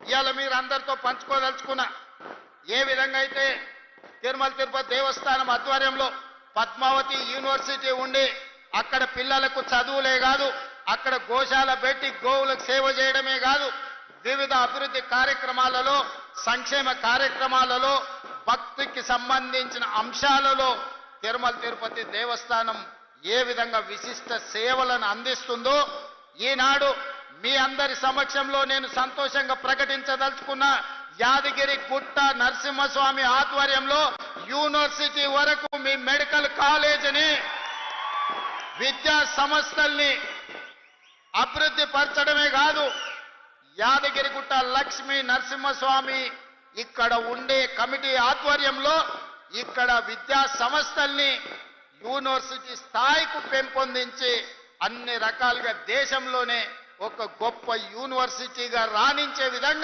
ఇవాళ మీరు అందరితో పంచుకోదలుచుకున్నా ఏ విధంగా అయితే తిరుమల తిరుపతి దేవస్థానం ఆధ్వర్యంలో పద్మావతి యూనివర్సిటీ ఉండి అక్కడ పిల్లలకు చదువులే కాదు అక్కడ గోశాల పెట్టి గోవులకు సేవ చేయడమే కాదు వివిధ అభివృద్ధి కార్యక్రమాలలో సంక్షేమ కార్యక్రమాలలో భక్తికి సంబంధించిన అంశాలలో తిరుమల తిరుపతి దేవస్థానం ఏ విధంగా విశిష్ట సేవలను అందిస్తుందో ఈనాడు మీ అందరి సమక్షంలో నేను సంతోషంగా ప్రకటించదలుచుకున్న యాదగిరి గుట్ట నరసింహస్వామి ఆధ్వర్యంలో యూనివర్సిటీ వరకు మీ మెడికల్ కాలేజీని విద్యా సంస్థల్ని అభివృద్ధి పరచడమే కాదు యాదగిరిగుట్ట లక్ష్మీ నరసింహస్వామి ఇక్కడ ఉండే కమిటీ ఆధ్వర్యంలో ఇక్కడ విద్యా సంస్థల్ని యూనివర్సిటీ స్థాయికి పెంపొందించి అన్ని రకాలుగా దేశంలోనే ఒక గొప్ప యూనివర్సిటీగా రాణించే విధంగా